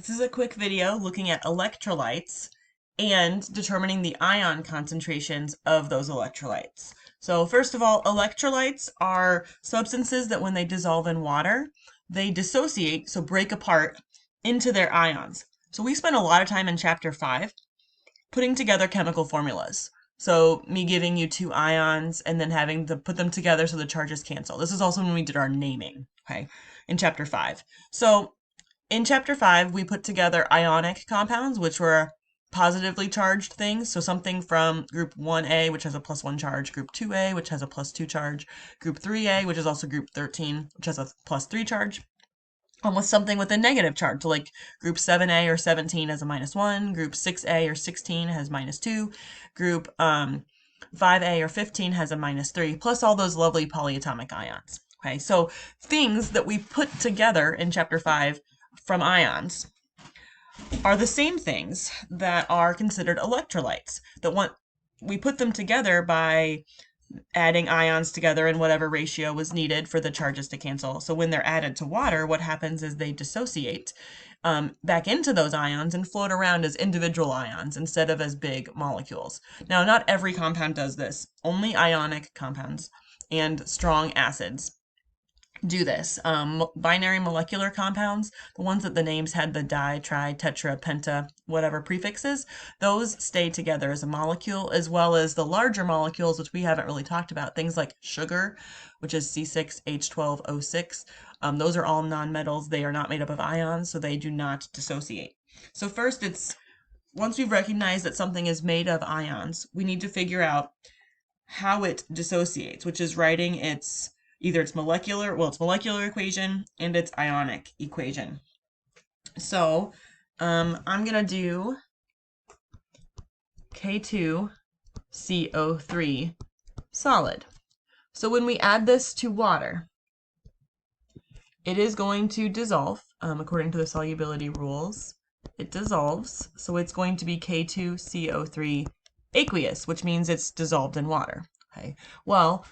This is a quick video looking at electrolytes and determining the ion concentrations of those electrolytes. So first of all, electrolytes are substances that when they dissolve in water, they dissociate, so break apart into their ions. So we spent a lot of time in chapter 5 putting together chemical formulas. So me giving you two ions and then having to put them together so the charges cancel. This is also when we did our naming, okay, in chapter 5. So in chapter 5, we put together ionic compounds, which were positively charged things. So something from group 1A, which has a +1 charge, group 2A, which has a +2 charge, group 3A, which is also group 13, which has a +3 charge, with something with a negative charge. So like group 7A or 17 has a -1, group 6A or 16 has -2, group 5A or 15 has a -3, plus all those lovely polyatomic ions. Okay, so things that we put together in chapter 5 from ions are the same things that are considered electrolytes. We put them together by adding ions together in whatever ratio was needed for the charges to cancel. So when they're added to water, what happens is they dissociate back into those ions and float around as individual ions instead of as big molecules. Now, not every compound does this. Only ionic compounds and strong acids do this. Binary molecular compounds, the ones that the names had the di, tri, tetra, penta, whatever prefixes, those stay together as a molecule, as well as the larger molecules, which we haven't really talked about, things like sugar, which is C6H12O6. Those are all nonmetals. They are not made up of ions, so they do not dissociate. So first, once we've recognized that something is made of ions, we need to figure out how it dissociates, which is writing its molecular equation and its ionic equation. So I'm going to do K2CO3 solid. So when we add this to water, it is going to dissolve according to the solubility rules. It dissolves, so it's going to be K2CO3 aqueous, which means it's dissolved in water. Okay, well,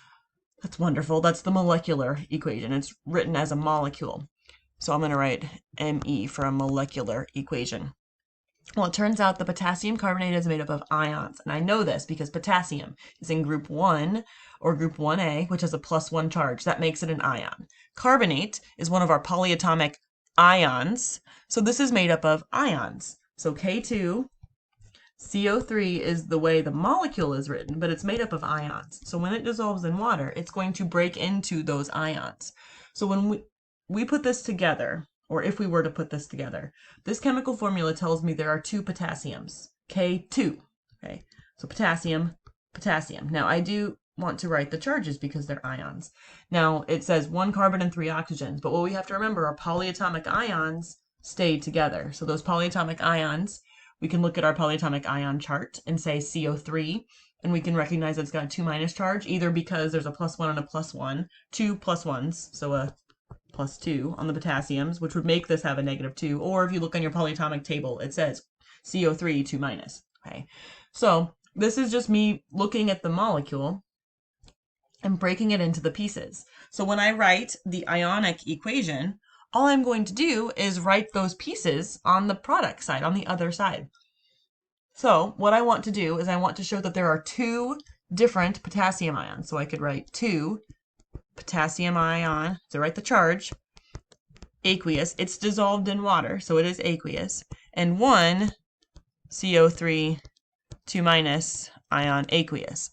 that's wonderful. That's the molecular equation. It's written as a molecule. So I'm going to write Me for a molecular equation. Well, it turns out the potassium carbonate is made up of ions. And I know this because potassium is in group 1 or group 1A, which has a +1 charge. That makes it an ion. Carbonate is one of our polyatomic ions. So this is made up of ions. So K2CO3 is the way the molecule is written, but it's made up of ions. So when it dissolves in water, it's going to break into those ions. So when we put this together, or if we were to put this together, this chemical formula tells me there are two potassiums, K2. Okay, so potassium, potassium. Now I do want to write the charges because they're ions. Now it says 1 carbon and 3 oxygens, but what we have to remember are polyatomic ions stay together. So those polyatomic ions, we can look at our polyatomic ion chart and say CO3, and we can recognize it's got a 2- charge, either because there's a +1 and a +1, two +1s, so a +2 on the potassiums, which would make this have a -2, or if you look on your polyatomic table, it says CO3 2-. Okay, so this is just me looking at the molecule and breaking it into the pieces. So when I write the ionic equation, all I'm going to do is write those pieces on the product side, on the other side. So what I want to do is I want to show that there are two different potassium ions. So I could write 2 potassium ion, so write the charge, aqueous. It's dissolved in water, so it is aqueous. And 1 CO3 2- ion aqueous.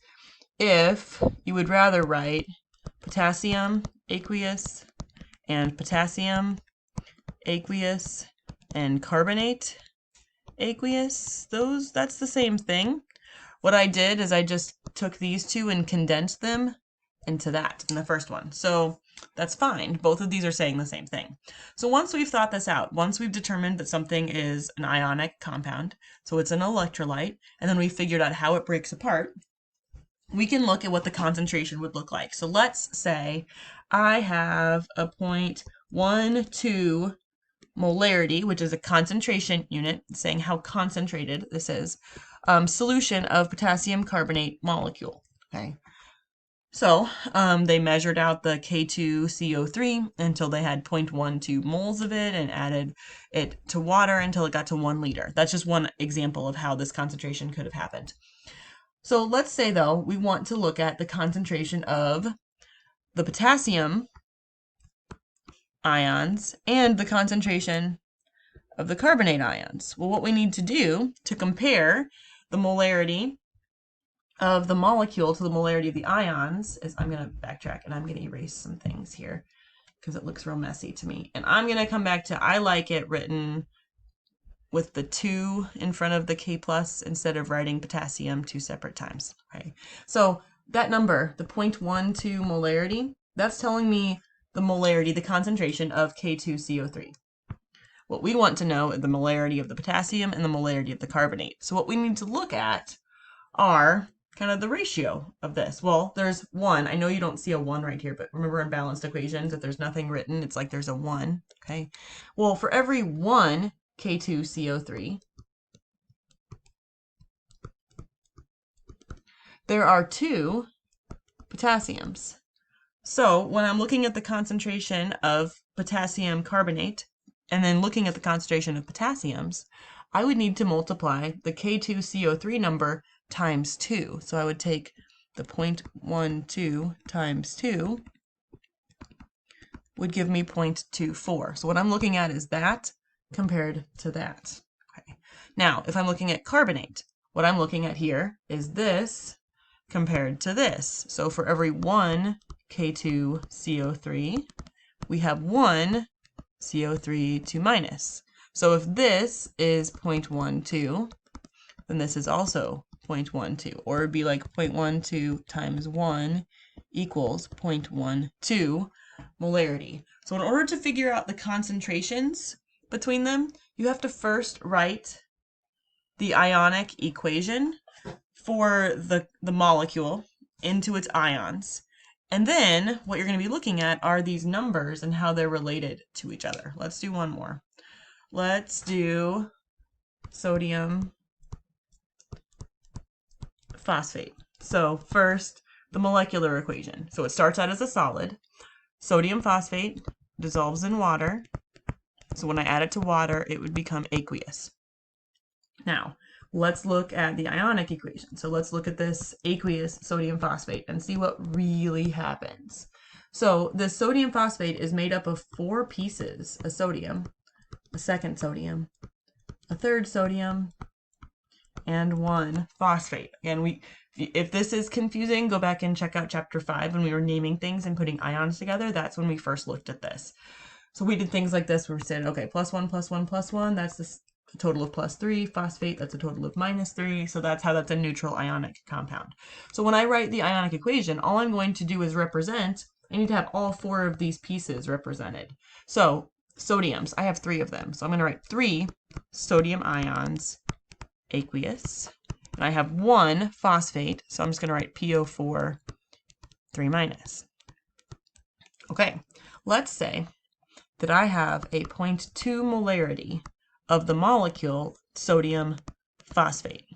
If you would rather write potassium aqueous and potassium aqueous and carbonate aqueous, that's the same thing. What I did is I just took these two and condensed them into that in the first one. So that's fine. Both of these are saying the same thing. So once we've thought this out, once we've determined that something is an ionic compound, so it's an electrolyte, and then we figured out how it breaks apart, we can look at what the concentration would look like. So let's say I have a 0.12 molarity, which is a concentration unit, saying how concentrated this is, solution of potassium carbonate molecule. Okay. So they measured out the K2CO3 until they had 0.12 moles of it and added it to water until it got to 1 liter. That's just one example of how this concentration could have happened. So let's say, though, we want to look at the concentration of the potassium ions and the concentration of the carbonate ions. Well, what we need to do to compare the molarity of the molecule to the molarity of the ions is, I'm going to backtrack and I'm going to erase some things here because it looks real messy to me. And I'm going to come back to, I like it written with the 2 in front of the K plus instead of writing potassium 2 separate times. Okay, so that number, the 0.12 molarity, that's telling me the molarity, the concentration of K2CO3. What we want to know is the molarity of the potassium and the molarity of the carbonate. So what we need to look at are kind of the ratio of this. Well, there's 1. I know you don't see a 1 right here, but remember in balanced equations, if there's nothing written, it's like there's a 1, okay? Well, for every 1 K2CO3, there are 2 potassiums. So when I'm looking at the concentration of potassium carbonate and then looking at the concentration of potassiums, I would need to multiply the K2CO3 number times 2. So I would take the 0.12 times 2 would give me 0.24. So what I'm looking at is that compared to that. Okay. Now, if I'm looking at carbonate, what I'm looking at here is this compared to this. So for every 1 K2CO3, we have 1 CO3 2 minus. So if this is 0.12, then this is also 0.12, or it'd be like 0.12 times 1 equals 0.12 molarity. So in order to figure out the concentrations between them, you have to first write the ionic equation for the molecule into its ions. And then what you're going to be looking at are these numbers and how they're related to each other. Let's do one more. Let's do sodium phosphate. So first, the molecular equation. So it starts out as a solid. Sodium phosphate dissolves in water. So when I add it to water, it would become aqueous. Now, let's look at the ionic equation. So let's look at this aqueous sodium phosphate and see what really happens. So the sodium phosphate is made up of 4 pieces of sodium, a second sodium, a third sodium, and 1 phosphate. Again, if this is confusing, go back and check out chapter 5 when we were naming things and putting ions together. That's when we first looked at this. So we did things like this where we said, okay, +1, +1, +1, that's a total of +3. Phosphate, that's a total of -3. So that's how that's a neutral ionic compound. So when I write the ionic equation, all I'm going to do is represent, I need to have all 4 of these pieces represented. So sodiums, I have 3 of them. So I'm going to write 3 sodium ions, aqueous. And I have 1 phosphate, so I'm just going to write PO4 3 minus. Okay, let's say that I have a 0.2 molarity of the molecule sodium phosphate.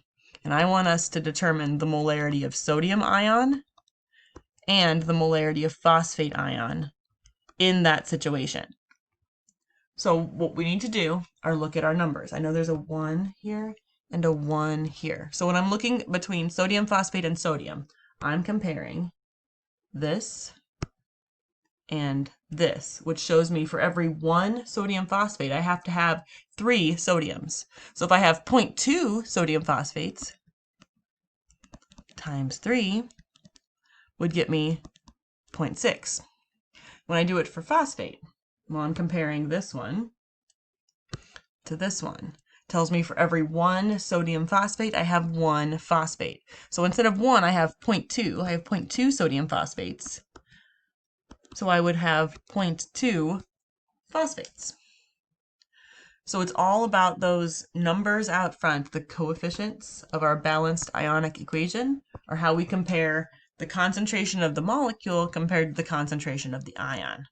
And I want us to determine the molarity of sodium ion and the molarity of phosphate ion in that situation. So what we need to do are look at our numbers. I know there's a 1 here and a 1 here. So when I'm looking between sodium phosphate and sodium, I'm comparing this and this, which shows me for every 1 sodium phosphate, I have to have 3 sodiums. So if I have 0.2 sodium phosphates times 3 would get me 0.6. When I do it for phosphate, well, I'm comparing this one to this one. Tells me for every 1 sodium phosphate, I have 1 phosphate. So instead of 1, I have 0.2. I have 0.2 sodium phosphates. So I would have 0.2 phosphates. So it's all about those numbers out front, the coefficients of our balanced ionic equation, or how we compare the concentration of the molecule compared to the concentration of the ion.